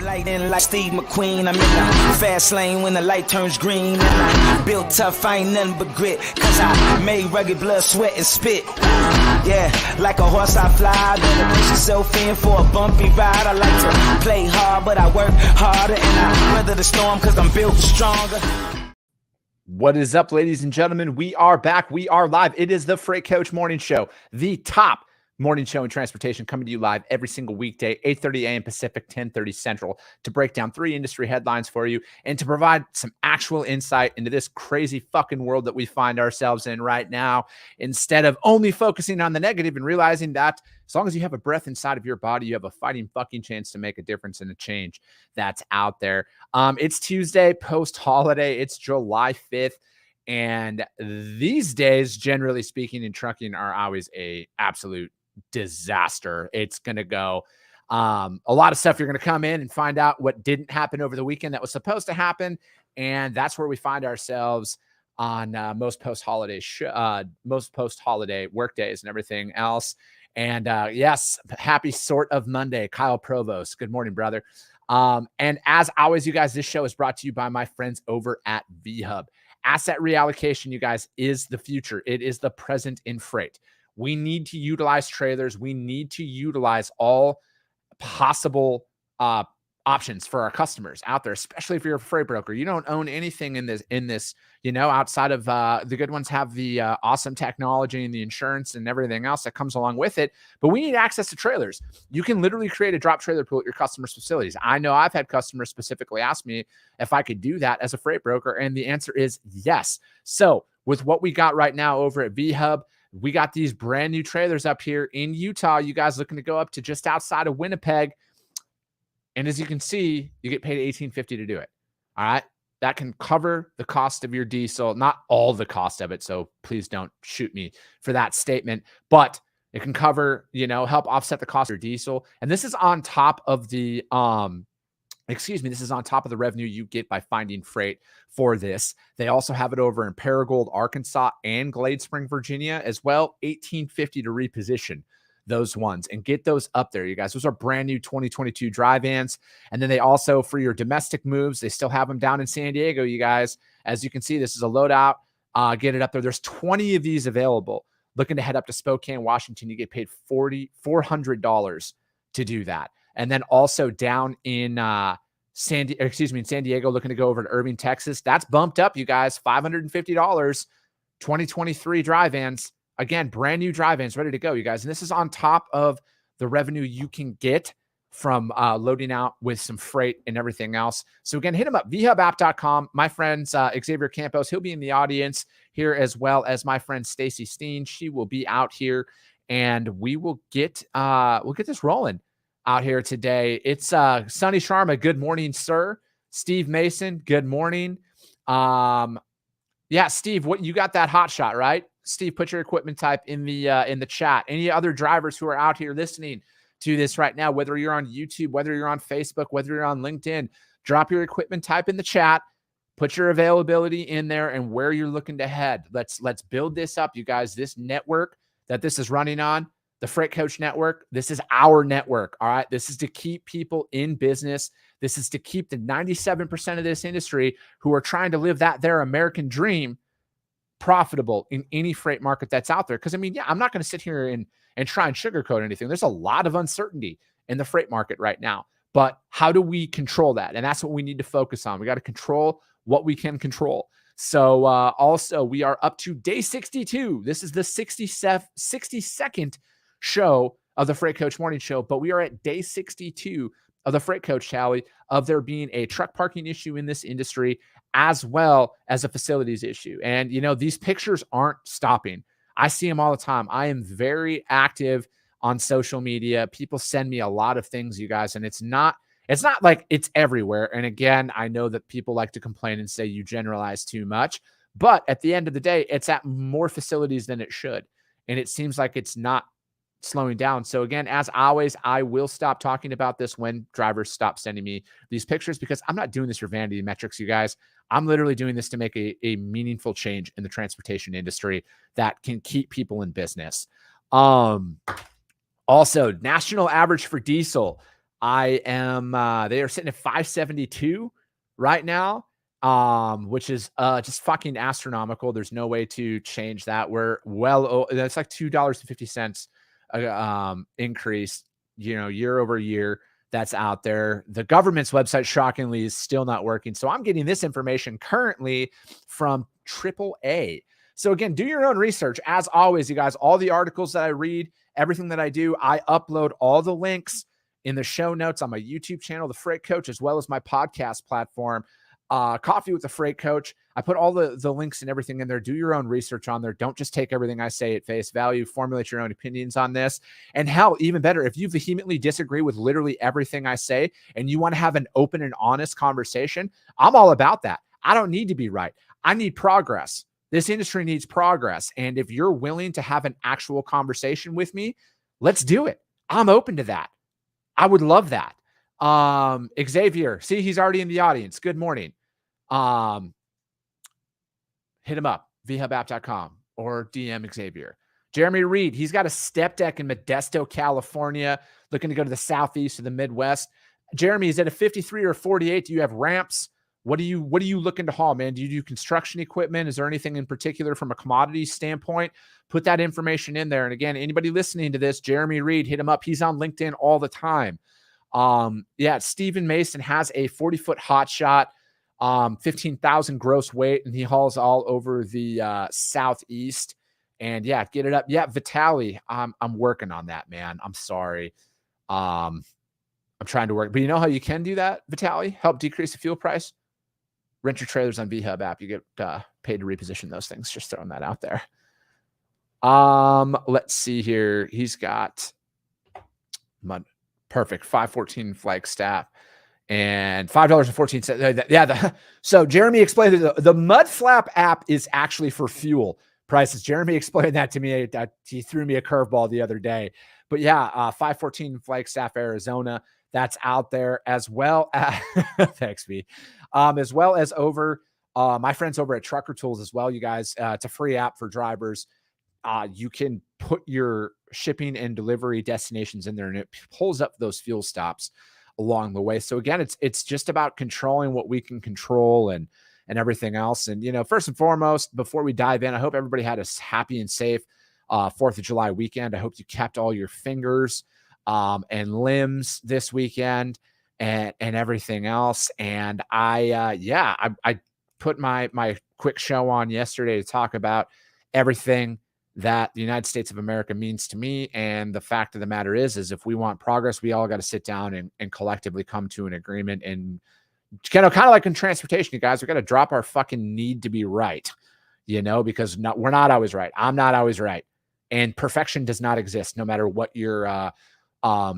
Lighting like Steve McQueen, I'm in the fast lane when the light turns green. And I built tough, I ain't nothing but grit, cause I made rugged blood, sweat, and spit. Yeah, like a horse I fly, better push yourself in for a bumpy ride. I like to play hard, but I work harder, and I weather the storm cause I'm built stronger. What is up, ladies and gentlemen? We are back. We are live. It is the Freight Coach Morning Show, the top morning show in transportation, coming to you live every single weekday, 8:30 a.m. Pacific, 10:30 Central, to break down 3 industry headlines for you and to provide some actual insight into this crazy fucking world that we find ourselves in right now, instead of only focusing on the negative and realizing that as long as you have a breath inside of your body, you have a fighting fucking chance to make a difference and a change that's out there. It's Tuesday, post-holiday. It's July 5th. And these days, generally speaking, in trucking are always a absolute disaster. It's going to go a lot of stuff. You're going to come in and find out what didn't happen over the weekend that was supposed to happen. And that's where we find ourselves on most post-holiday work days and everything else. And yes, happy sort of Monday, Kyle Provost. Good morning, brother. And as always, you guys, this show is brought to you by my friends over at VHub. Asset reallocation, you guys, is the future. It is the present in freight. We need to utilize trailers. We need to utilize all possible options for our customers out there, especially if you're a freight broker. You don't own anything in this, outside of the good ones have the awesome technology and the insurance and everything else that comes along with it. But we need access to trailers. You can literally create a drop trailer pool at your customers' facilities. I know I've had customers specifically ask me if I could do that as a freight broker, and the answer is yes. So with what we got right now over at VHub, we got these brand new trailers up here in Utah. You guys looking to go up to just outside of Winnipeg. And as you can see, you get paid $18.50 to do it. All right. That can cover the cost of your diesel, not all the cost of it. So please don't shoot me for that statement, but it can cover, help offset the cost of your diesel. And this is on top of the, this is on top of the revenue you get by finding freight for this. They also have it over in Paragould, Arkansas, and Glade Spring, Virginia as well. $18.50 to reposition those ones and get those up there, you guys. Those are brand new 2022 dry vans. And then they also, for your domestic moves, they still have them down in San Diego, you guys. As you can see, this is a loadout. Get it up there. There's 20 of these available. Looking to head up to Spokane, Washington, you get paid $400 to do that. And then also down in San Diego, looking to go over to Irving, Texas. That's bumped up, you guys, $550. 2023 dry vans. Again, brand new dry vans ready to go, you guys. And this is on top of the revenue you can get from loading out with some freight and everything else. So again, hit them up, vhubapp.com. My friends, Xavier Campos, he'll be in the audience here, as well as my friend Stacy Steen. She will be out here, and we will get this rolling out here today. It's Sonny Sharma. Good morning, sir. Steve Mason. Good morning. Yeah, Steve, what you got that hot shot, right? Steve, put your equipment type in the chat. Any other drivers who are out here listening to this right now, whether you're on YouTube, whether you're on Facebook, whether you're on LinkedIn, drop your equipment type in the chat. Put your availability in there and where you're looking to head. Let's build this up, you guys. This network that this is running on, the Freight Coach Network, this is our network, all right? This is to keep people in business. This is to keep the 97% of this industry who are trying to live their American dream profitable in any freight market that's out there. Because, I'm not going to sit here and try and sugarcoat anything. There's a lot of uncertainty in the freight market right now. But how do we control that? And that's what we need to focus on. We got to control what we can control. So also, we are up to day 62. This is the 62nd show of the Freight Coach Morning Show, but we are at day 62 of the Freight Coach tally of there being a truck parking issue in this industry, as well as a facilities issue. And, these pictures aren't stopping. I see them all the time. I am very active on social media. People send me a lot of things, you guys, and it's not like it's everywhere. And again, I know that people like to complain and say you generalize too much, but at the end of the day, it's at more facilities than it should. And it seems like it's not slowing down. So again, as always, I will stop talking about this when drivers stop sending me these pictures, because I'm not doing this for vanity metrics, you guys. I'm literally doing this to make a meaningful change in the transportation industry that can keep people in business. Also, national average for diesel. I am, they are sitting at 572 right now, which is just fucking astronomical. There's no way to change that. We're that's like $2.50 increase, year over year. That's out there. The government's website, shockingly, is still not working. So I'm getting this information currently from AAA. So again, do your own research. As always, you guys, all the articles that I read, everything that I do, I upload all the links in the show notes on my YouTube channel, The Freight Coach, as well as my podcast platform, Coffee with the Freight Coach. I put all the links and everything in there. Do your own research on there. Don't just take everything I say at face value. Formulate your own opinions on this. And hell, even better, if you vehemently disagree with literally everything I say and you want to have an open and honest conversation, I'm all about that. I don't need to be right. I need progress. This industry needs progress. And if you're willing to have an actual conversation with me, let's do it. I'm open to that. I would love that. Xavier, see, he's already in the audience. Good morning. Hit him up, vhubapp.com, or DM Xavier. Jeremy Reed, he's got a step deck in Modesto, California, looking to go to the Southeast or the Midwest. Jeremy, is it a 53 or 48? Do you have ramps? What are you looking to haul, man? Do you do construction equipment? Is there anything in particular from a commodity standpoint? Put that information in there. And again, anybody listening to this, Jeremy Reed, hit him up. He's on LinkedIn all the time. Stephen Mason has a 40-foot hot shot, 15,000 gross weight, and he hauls all over the Southeast. And yeah, get it up. Yeah, Vitaly, I'm working on that, man. I'm sorry. I'm trying to work, but you know how you can do that, Vitaly? Help decrease the fuel price? Rent your trailers on VHub app. You get paid to reposition those things. Just throwing that out there. Let's see here. He's got perfect 514 Flagstaff and $5.14. Yeah. So Jeremy explained that the Mud Flap app is actually for fuel prices. Jeremy explained that to me. He threw me a curveball the other day. But yeah, 514 Flagstaff, Arizona. That's out there, as well as thanks, V. As well as over my friends over at Trucker Tools as well. You guys, it's a free app for drivers. You can put your shipping and delivery destinations in there, and it pulls up those fuel stops along the way. So again, it's just about controlling what we can control and everything else. And first and foremost, before we dive in, I hope everybody had a happy and safe 4th of July weekend. I hope you kept all your fingers and limbs this weekend and everything else. And I put my quick show on yesterday to talk about everything that the United States of America means to me. And the fact of the matter is if we want progress, we all got to sit down and collectively come to an agreement. And kind of like in transportation, you guys, we got to drop our fucking need to be right, because we're not always right. I'm not always right. And perfection does not exist, no matter what your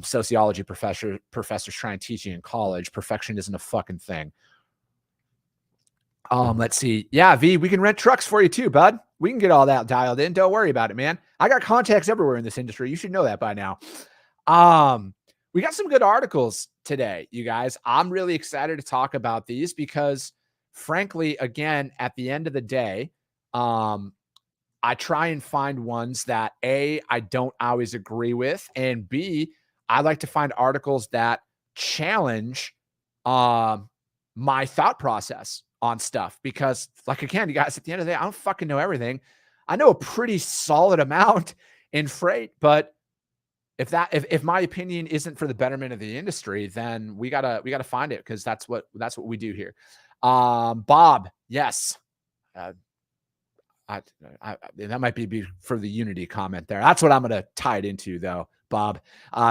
sociology professors try and teach you in college. Perfection isn't a fucking thing. Let's see. Yeah, V, we can rent trucks for you too, bud. We can get all that dialed in. Don't worry about it, man. I got contacts everywhere in this industry. You should know that by now. We got some good articles today, you guys. I'm really excited to talk about these because, frankly, again, at the end of the day, I try and find ones that A, I don't always agree with, and B, I like to find articles that challenge my thought process on stuff. Because, like, again, you guys, at the end of the day, I don't fucking know everything. I know a pretty solid amount in freight, but if my opinion isn't for the betterment of the industry, then we gotta find it, because that's what we do here. Bob, yes. That might be for the unity comment there. That's what I'm going to tie it into, though, Bob.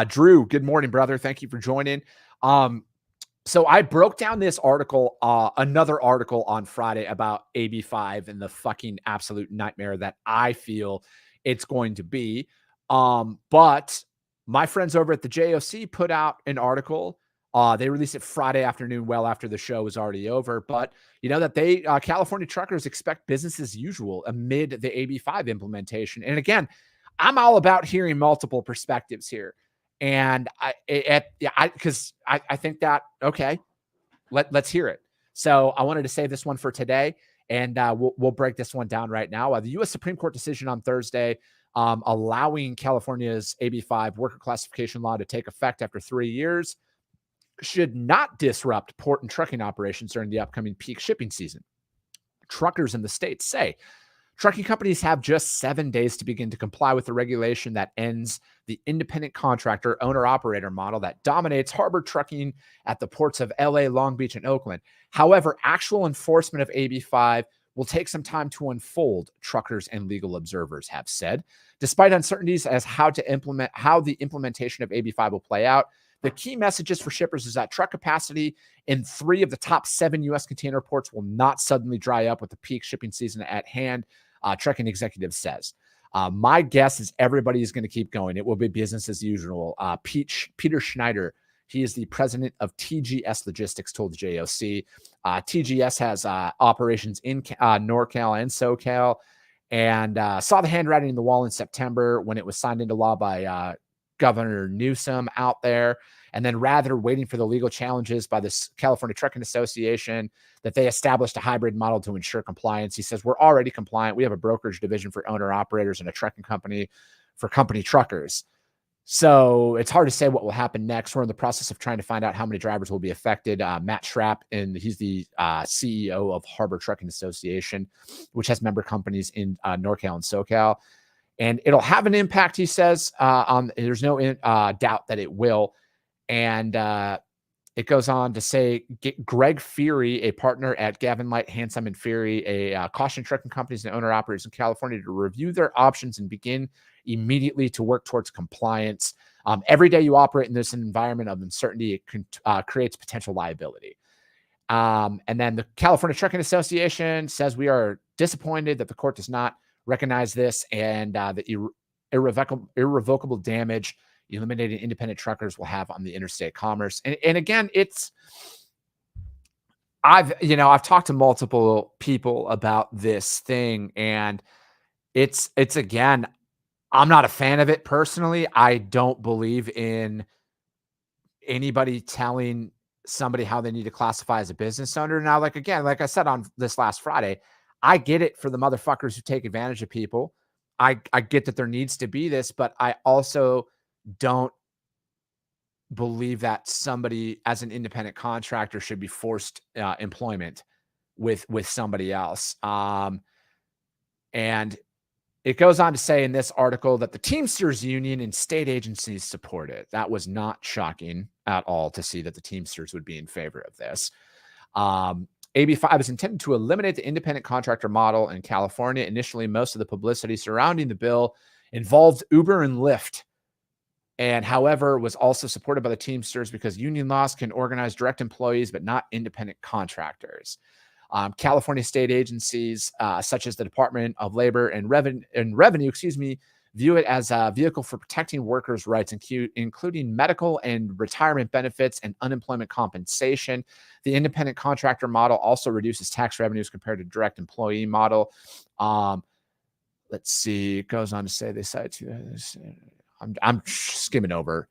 Drew, good morning, brother. Thank you for joining. So I broke down this article, another article on Friday about AB5 and the fucking absolute nightmare that I feel it's going to be. But my friends over at the JOC put out an article. They released it Friday afternoon, well after the show was already over. But that California truckers expect business as usual amid the AB5 implementation. And again, I'm all about hearing multiple perspectives here. And I think that, okay, let's hear it. So I wanted to save this one for today, and we'll break this one down right now. The U.S. Supreme Court decision on Thursday, allowing California's AB5 worker classification law to take effect after 3 years. should not disrupt port and trucking operations during the upcoming peak shipping season. Truckers in the state say trucking companies have just 7 days to begin to comply with the regulation that ends the independent contractor owner-operator model that dominates harbor trucking at the ports of LA, Long Beach, and Oakland. However, actual enforcement of AB5 will take some time to unfold, truckers and legal observers have said. Despite uncertainties as how the implementation of AB5 will play out, the key messages for shippers is that truck capacity in 3 of the top 7 U.S. container ports will not suddenly dry up with the peak shipping season at hand, trucking executive says. My guess is everybody is going to keep going. It will be business as usual. Peter Schneider, he is the president of TGS Logistics, told the JOC. TGS has operations in NorCal and SoCal, and saw the handwriting on the wall in September when it was signed into law by Governor Newsom out there. And then rather waiting for the legal challenges by the California Trucking Association, that they established a hybrid model to ensure compliance. He says, we're already compliant. We have a brokerage division for owner operators and a trucking company for company truckers. So it's hard to say what will happen next. We're in the process of trying to find out how many drivers will be affected. Matt Schrapp, and he's the CEO of Harbor Trucking Association, which has member companies in NorCal and SoCal. And it'll have an impact, he says, there's no doubt that it will. And it goes on to say, Greg Feary, a partner at Gavin Light, Handsome and Feary, a caution trucking companies and owner operators in California, to review their options and begin immediately to work towards compliance. Every day you operate in this environment of uncertainty, it creates potential liability. And then the California Trucking Association says, we are disappointed that the court does not recognize this, and the irrevocable damage eliminating independent truckers will have on the interstate commerce. And again, I've talked to multiple people about this thing, and it's again, I'm not a fan of it personally. I don't believe in anybody telling somebody how they need to classify as a business owner. Now, like I said on this last Friday, I get it for the motherfuckers who take advantage of people. I get that there needs to be this, but I also don't believe that somebody as an independent contractor should be forced employment with somebody else. And it goes on to say in this article that the Teamsters Union and state agencies support it. That was not shocking at all to see that the Teamsters would be in favor of this. AB5 is intended to eliminate the independent contractor model in California. Initially, most of the publicity surrounding the bill involved Uber and Lyft, and however, was also supported by the Teamsters because union laws can organize direct employees, but not independent contractors. California state agencies, such as the Department of Labor and Revenue, view it as a vehicle for protecting workers' rights, including medical and retirement benefits and unemployment compensation. The independent contractor model also reduces tax revenues compared to direct employee model. Let's see. It goes on to say they cite. I'm skimming over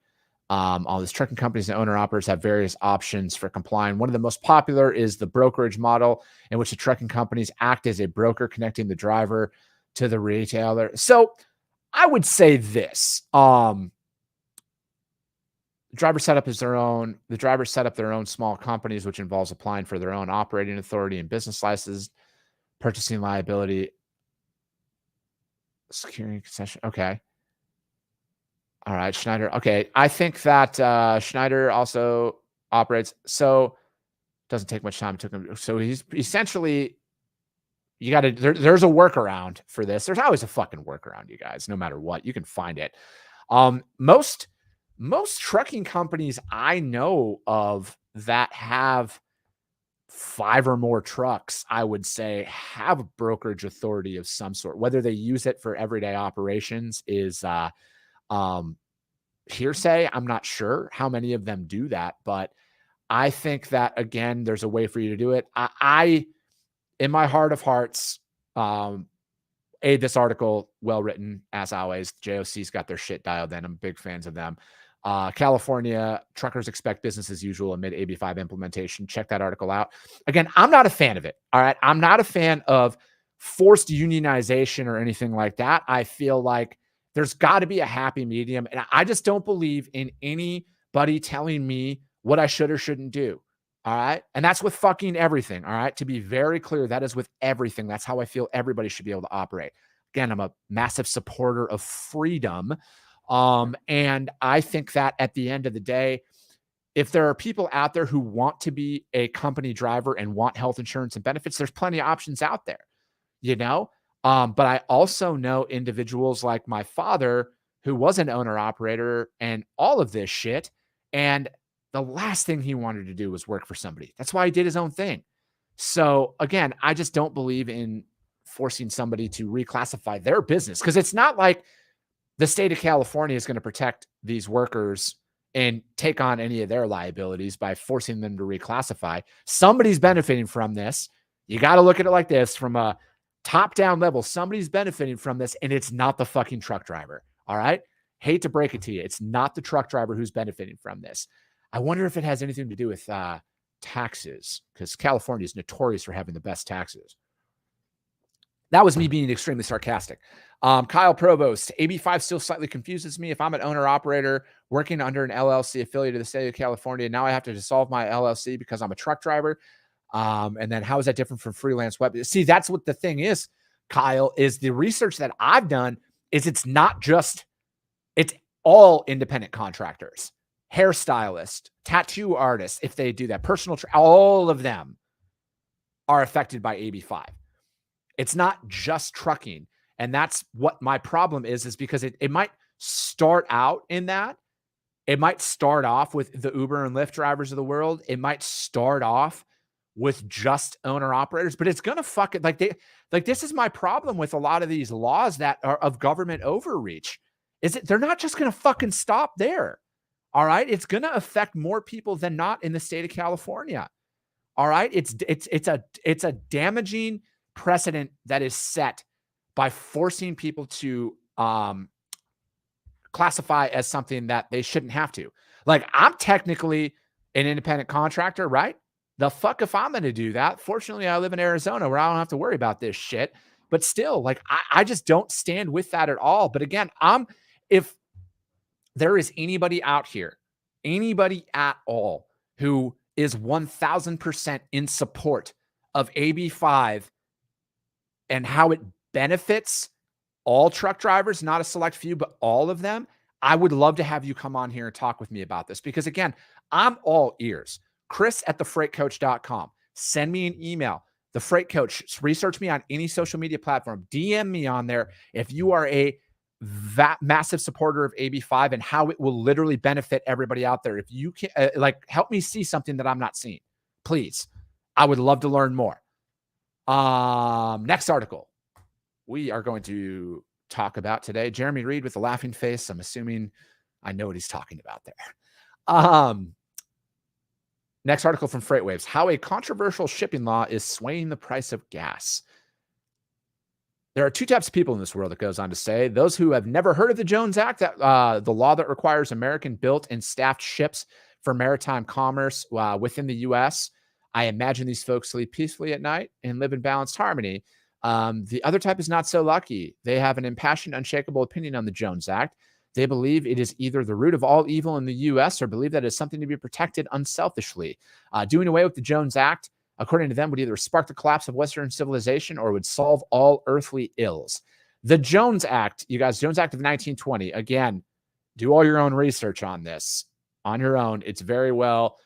all this. Trucking companies and owner operators have various options for complying. One of the most popular is the brokerage model, in which the trucking companies act as a broker connecting the driver to the retailer. So I would say this: the drivers set up their own small companies, which involves applying for their own operating authority and business license, purchasing liability, securing concession. Okay. All right, Schneider. Okay, I think that Schneider also operates. So doesn't take much time. It took him. So he's essentially, you got to. There's a workaround for this. There's always a fucking workaround, you guys. No matter what, you can find it. Most trucking companies I know of that have 5 or more trucks, I would say, have a brokerage authority of some sort. Whether they use it for everyday operations is hearsay. I'm not sure how many of them do that, but I think that, again, there's a way for you to do it. I in my heart of hearts, this article, well written as always. JOC's got their shit dialed in. I'm big fans of them. California truckers expect business as usual amid AB5 implementation. Check that article out. Again, I'm not a fan of it. All right. I'm not a fan of forced unionization or anything like that. I feel like there's got to be a happy medium. And I just don't believe in anybody telling me what I should or shouldn't do. All right. And that's with fucking everything. All right. To be very clear, that is with everything. That's how I feel everybody should be able to operate. Again, I'm a massive supporter of freedom. And I think that at the end of the day, if there are people out there who want to be a company driver and want health insurance and benefits, there's plenty of options out there, you know? But I also know individuals like my father who was an owner operator and all of this shit. And the last thing he wanted to do was work for somebody. That's why he did his own thing. So again, I just don't believe in forcing somebody to reclassify their business, because it's not like the state of California is going to protect these workers and take on any of their liabilities by forcing them to reclassify. Somebody's benefiting from this. You got to look at it like this from a top-down level. Somebody's benefiting from this, and it's not the fucking truck driver. All right? Hate to break it to you. It's not the truck driver who's benefiting from this. I wonder if it has anything to do with taxes, because California is notorious for having the best taxes. That was me being extremely sarcastic. Kyle Provost, AB5 still slightly confuses me. If I'm an owner-operator working under an LLC affiliate of the state of California, now I have to dissolve my LLC because I'm a truck driver. And then how is that different from freelance web? See, that's what the thing is, Kyle, is the research that I've done is it's all independent contractors, hairstylists, tattoo artists, if they do that, all of them are affected by AB5. It's not just trucking. And that's what my problem is because it might start out in that. It might start off with the Uber and Lyft drivers of the world. It might start off with just owner operators, but it's going to fuck it. This is my problem with a lot of these laws that are of government overreach, they're not just going to fucking stop there. All right. It's going to affect more people than not in the state of California. All right. It's a damaging precedent that is set by forcing people to classify as something that they shouldn't have to. Like, I'm technically an independent contractor, right? The fuck if I'm going to do that. Fortunately, I live in Arizona where I don't have to worry about this shit. But still, like, I just don't stand with that at all. But again, if there is anybody out here, anybody at all who is 1000% in support of AB5 and how it benefits all truck drivers, not a select few, but all of them, I would love to have you come on here and talk with me about this, because again, I'm all ears. Chris@thefreightcoach.com. Send me an email. The Freight Coach, research me on any social media platform. DM me on there if you are a massive supporter of AB5 and how it will literally benefit everybody out there. If you can, help me see something that I'm not seeing, please. I would love to learn more. Next article we are going to talk about today. Jeremy Reed with a laughing face. I'm assuming I know what he's talking about there. Next article from FreightWaves, how a controversial shipping law is swaying the price of gas. There are two types of people in this world, it goes on to say. Those who have never heard of the Jones Act, the law that requires American-built and staffed ships for maritime commerce within the U.S. I imagine these folks sleep peacefully at night and live in balanced harmony. The other type is not so lucky. They have an impassioned, unshakable opinion on the Jones Act. They believe it is either the root of all evil in the U.S. or believe that it's something to be protected unselfishly. Doing away with the Jones Act, according to them, would either spark the collapse of Western civilization or would solve all earthly ills. The Jones Act, you guys, Jones Act of 1920. Again, do all your own research on this on your own. It's very well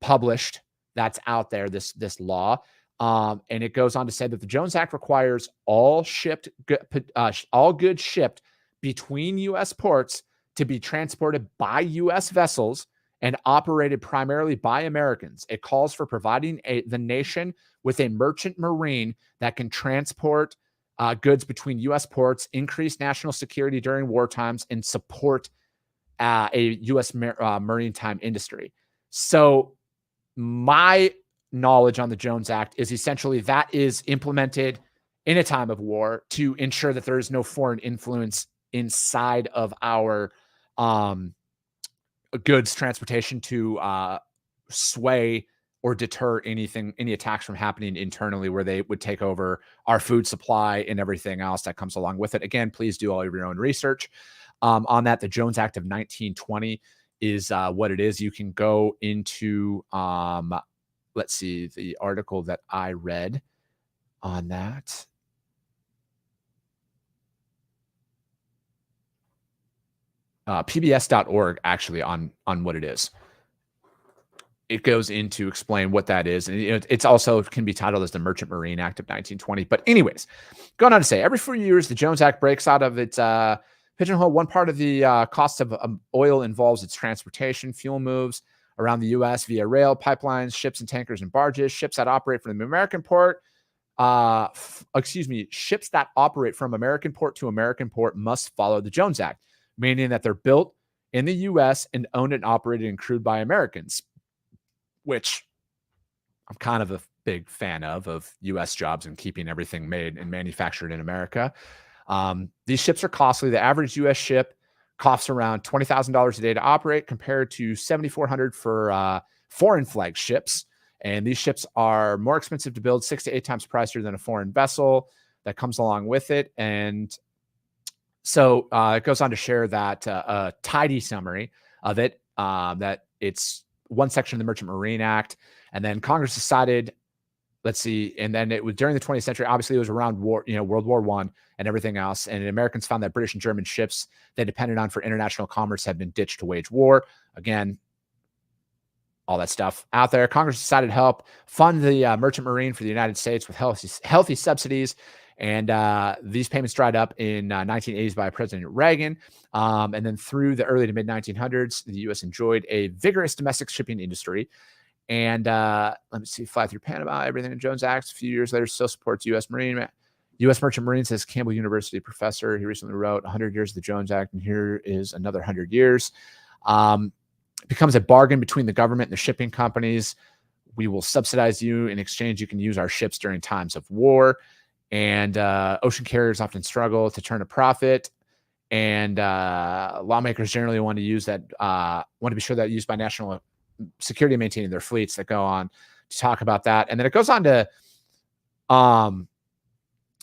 published. That's out there, this law. And it goes on to say that the Jones Act requires all goods shipped between U.S. ports to be transported by U.S. vessels and operated primarily by Americans. It calls for providing the nation with a merchant marine that can transport goods between U.S. ports, increase national security during war times, and support a U.S. maritime industry. So my knowledge on the Jones Act is essentially that is implemented in a time of war to ensure that there is no foreign influence inside of our goods transportation to sway or deter any attacks from happening internally where they would take over our food supply and everything else that comes along with it. Again, please do all of your own research on that. The Jones Act of 1920 is what it is. You can go into, let's see, the article that I read on that. PBS.org actually on what it is. It goes into explain what that is. And it's also can be titled as the Merchant Marine Act of 1920. But anyways, going on to say every 4 years, the Jones Act breaks out of its pigeonhole. One part of the cost of oil involves its transportation. Fuel moves around the U.S. via rail, pipelines, ships and tankers and barges. Ships that operate from the American port, ships that operate from American port to American port must follow the Jones Act, meaning that they're built in the U.S. and owned and operated and crewed by Americans, which I'm kind of a big fan of U.S. jobs and keeping everything made and manufactured in America. These ships are costly. The average U.S. ship costs around $20,000 a day to operate compared to $7,400 for foreign flag ships. And these ships are more expensive to build, 6 to 8 times pricier than a foreign vessel that comes along with it. And so it goes on to share that a tidy summary of it, that it's one section of the Merchant Marine Act. And then Congress decided, let's see, and then it was during the 20th century, obviously it was around war, World War I and everything else. And Americans found that British and German ships they depended on for international commerce had been ditched to wage war. Again, all that stuff out there. Congress decided to help fund the Merchant Marine for the United States with healthy subsidies. And these payments dried up in 1980s by President Reagan. And then through the early to mid 1900s, the U.S. enjoyed a vigorous domestic shipping industry. And let me see, fly through Panama, everything in Jones Act. A few years later, still supports U.S. Merchant Marine, says Campbell University professor. He recently wrote 100 years of the Jones Act, and here is another 100 years. It becomes a bargain between the government and the shipping companies. We will subsidize you. In exchange, you can use our ships during times of war. And ocean carriers often struggle to turn a profit. And lawmakers generally want to use that, want to be sure that used by national security maintaining their fleets, that go on to talk about that. And then it goes on to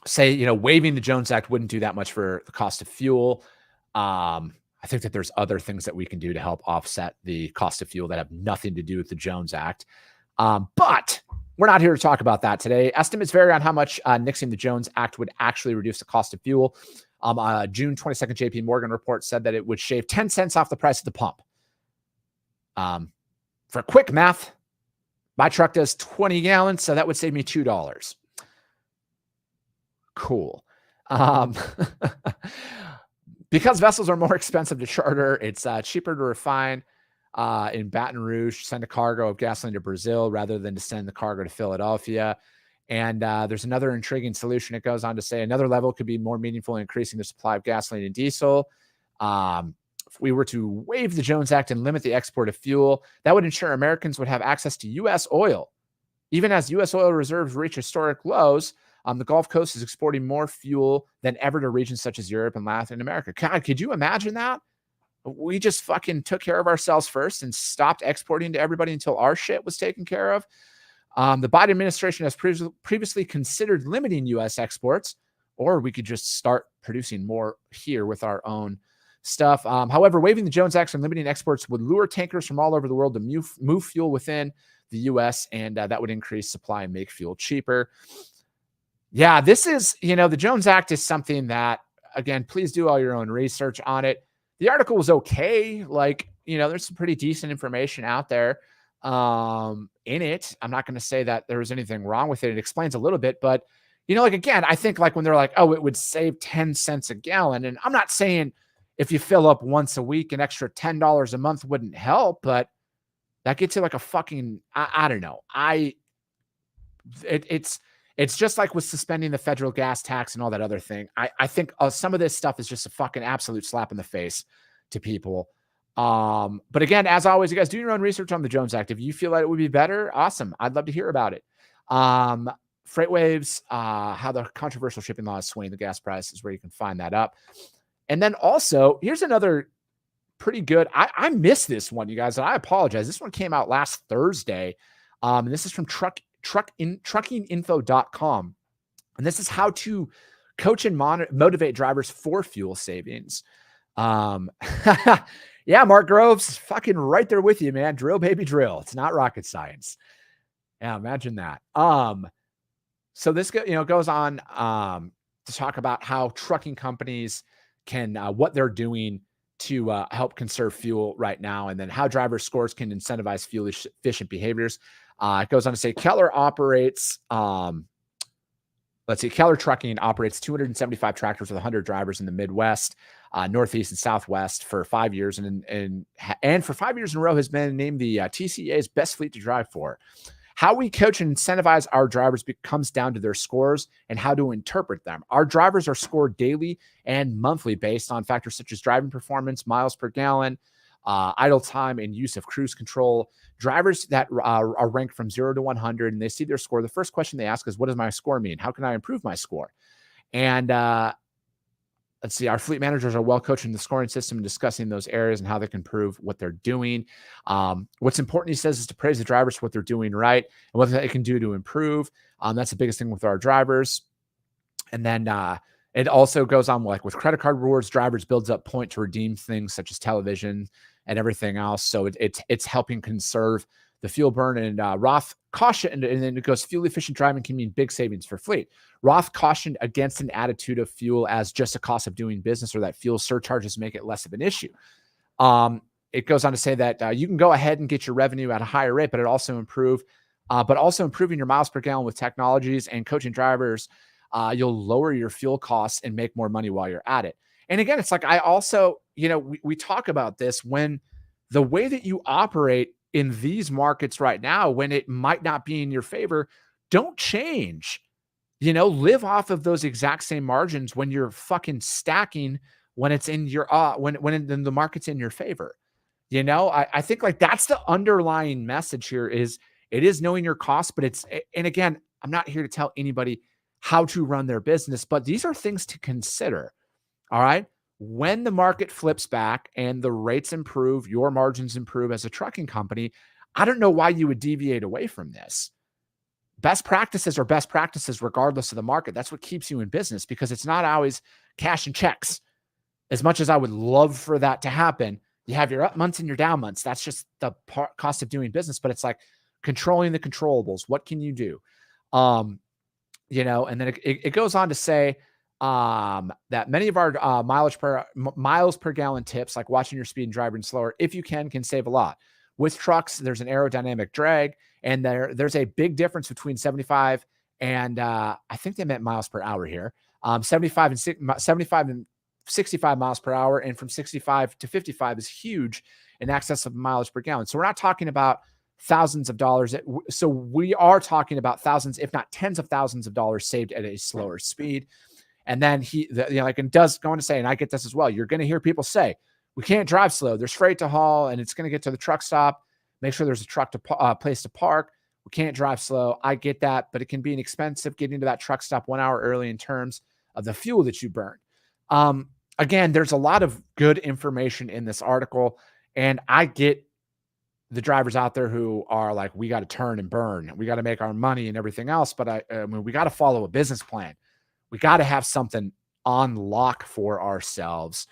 say, waiving the Jones Act wouldn't do that much for the cost of fuel. I think that there's other things that we can do to help offset the cost of fuel that have nothing to do with the Jones Act. But we're not here to talk about that today. Estimates vary on how much nixing the Jones Act would actually reduce the cost of fuel. June 22nd JP Morgan report said that it would shave 10 cents off the price of the pump. For quick math, my truck does 20 gallons, so that would save me $2. Cool. Because vessels are more expensive to charter, it's cheaper to refine in Baton Rouge, send a cargo of gasoline to Brazil rather than to send the cargo to Philadelphia. And there's another intriguing solution. It goes on to say another level could be more meaningful in increasing the supply of gasoline and diesel. If we were to waive the Jones Act and limit the export of fuel, that would ensure Americans would have access to U.S. oil. Even as U.S. oil reserves reach historic lows, the Gulf Coast is exporting more fuel than ever to regions such as Europe and Latin America. God, could you imagine that? We just fucking took care of ourselves first and stopped exporting to everybody until our shit was taken care of. The Biden administration has previously considered limiting U.S. exports, or we could just start producing more here with our own stuff. However, waiving the Jones Act and limiting exports would lure tankers from all over the world to move fuel within the U.S., and that would increase supply and make fuel cheaper. Yeah, this is, the Jones Act is something that, again, please do all your own research on it. The article was okay. There's some pretty decent information out there in it. I'm not going to say that there was anything wrong with it. It explains a little bit, but, again, I think when they're like, oh, it would save 10 cents a gallon. And I'm not saying if you fill up once a week, an extra $10 a month wouldn't help, but that gets you like a fucking, I don't know. It's just like with suspending the federal gas tax and all that other thing. I think some of this stuff is just a fucking absolute slap in the face to people. But again, as always, you guys do your own research on the Jones Act. If you feel like it would be better, awesome. I'd love to hear about it. Freight waves, how the controversial shipping laws swing the gas price is where you can find that up. And then also, here's another pretty good. I missed this one, you guys, and I apologize. This one came out last Thursday. And this is from truckinginfo.com. And this is how to coach and motivate drivers for fuel savings. Yeah, Mark Groves, fucking right there with you, man. Drill, baby, drill. It's not rocket science. Yeah, imagine that. So this goes on to talk about how trucking companies can what they're doing to help conserve fuel right now, and then how driver scores can incentivize fuel efficient behaviors. It goes on to say Keller operates. Let's see, Keller Trucking operates 275 tractors with 100 drivers in the Midwest, Northeast, and Southwest for 5 years, and for 5 years in a row has been named the TCA's best fleet to drive for. How we coach and incentivize our drivers comes down to their scores and how to interpret them. Our drivers are scored daily and monthly based on factors such as driving performance, miles per gallon, idle time, and use of cruise control. Drivers that are ranked from 0 to 100 and they see their score, the first question they ask is, what does my score mean? How can I improve my score? And let's see, our fleet managers are well coached in the scoring system and discussing those areas and how they can improve what they're doing. What's important, he says, is to praise the drivers for what they're doing right and what they can do to improve. That's the biggest thing with our drivers. And then it also goes on like with credit card rewards, drivers builds up point to redeem things such as television and everything else. So it's helping conserve the fuel burn. And Roth cautioned, and then it goes, fuel efficient driving can mean big savings for fleet. Roth cautioned against an attitude of fuel as just a cost of doing business, or that fuel surcharges make it less of an issue. It goes on to say that you can go ahead and get your revenue at a higher rate, but also improving your miles per gallon with technologies and coaching drivers. You'll lower your fuel costs and make more money while you're at it. And again, it's like, I also, we talk about this, when the way that you operate in these markets right now, when it might not be in your favor, don't change. Live off of those exact same margins when you're fucking stacking, when it's in your when the market's in your favor. I think like that's the underlying message here, is it is knowing your costs, but and again, I'm not here to tell anybody how to run their business, but these are things to consider. All right. When the market flips back and the rates improve, your margins improve as a trucking company, I don't know why you would deviate away from this. Best practices are best practices regardless of the market. That's what keeps you in business, because it's not always cash and checks. As much as I would love for that to happen, you have your up months and your down months. That's just the cost of doing business. But it's like controlling the controllables. What can you do? And then it goes on to say that many of our miles per gallon tips, like watching your speed and driving slower, if you can save a lot. With trucks, there's an aerodynamic drag, and there's a big difference between 75 and I think they meant miles per hour here. 75 and 65 miles per hour, and from 65 to 55 is huge in excess of mileage per gallon. So we're not talking about thousands of dollars. So we are talking about thousands, if not tens of thousands of dollars saved at a slower speed. And then and does go on to say, and I get this as well, you're going to hear people say, we can't drive slow. There's freight to haul, and it's going to get to the truck stop. Make sure there's a truck to place to park. We can't drive slow. I get that, but it can be inexpensive getting to that truck stop 1 hour early in terms of the fuel that you burn. Again, there's a lot of good information in this article, and I get the drivers out there who are like, we got to turn and burn. We got to make our money and everything else. But I mean, we got to follow a business plan. We got to have something on lock for ourselves.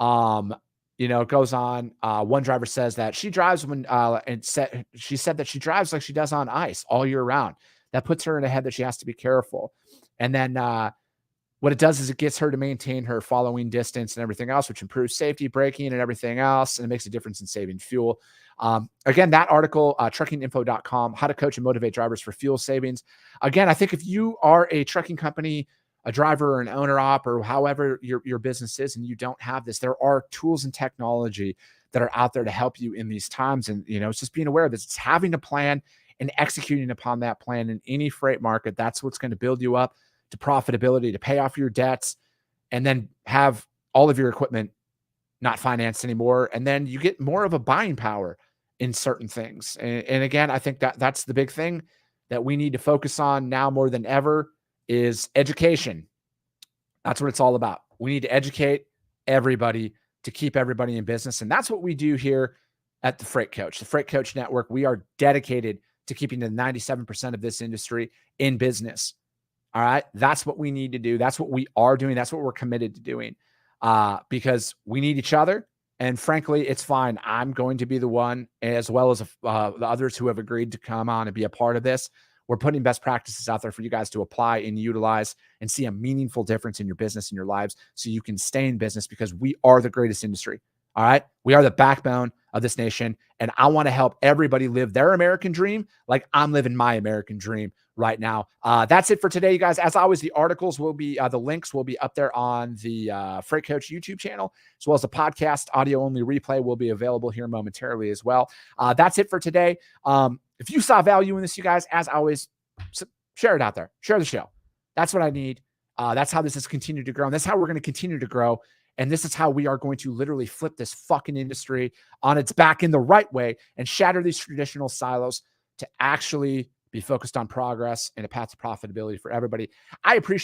It goes on. One driver says that she drives she said that she drives like she does on ice all year round. That puts her in a head that she has to be careful. And then what it does is it gets her to maintain her following distance and everything else, which improves safety, braking, and everything else. And it makes a difference in saving fuel. Again, that article, truckinginfo.com, how to coach and motivate drivers for fuel savings. Again, I think if you are a trucking company, a driver or an owner op, or however your business is, and you don't have this, there are tools and technology that are out there to help you in these times. And, it's just being aware of this. It's having a plan and executing upon that plan in any freight market. That's what's going to build you up to profitability, to pay off your debts, and then have all of your equipment not financed anymore. And then you get more of a buying power in certain things. And again, I think that's the big thing that we need to focus on now more than ever is education. That's what it's all about. We need to educate everybody to keep everybody in business. And that's what we do here at the Freight Coach Network. We are dedicated to keeping the 97% of this industry in business. All right. That's what we need to do. That's what we are doing. That's what we're committed to doing because we need each other. And frankly, it's fine. I'm going to be the one, as well as the others who have agreed to come on and be a part of this. We're putting best practices out there for you guys to apply and utilize and see a meaningful difference in your business and your lives so you can stay in business, because we are the greatest industry. All right. We are the backbone of this nation. And I want to help everybody live their American dream like I'm living my American dream right now. That's it for today, you guys. As always, the articles will be, the links will be up there on the Freight Coach YouTube channel, as well as the podcast audio only replay will be available here momentarily as well. That's it for today. If you saw value in this, you guys, as always, share it out there. Share the show. That's what I need. That's how this has continued to grow. And that's how we're going to continue to grow. And this is how we are going to literally flip this fucking industry on its back in the right way and shatter these traditional silos to actually be focused on progress and a path to profitability for everybody. I appreciate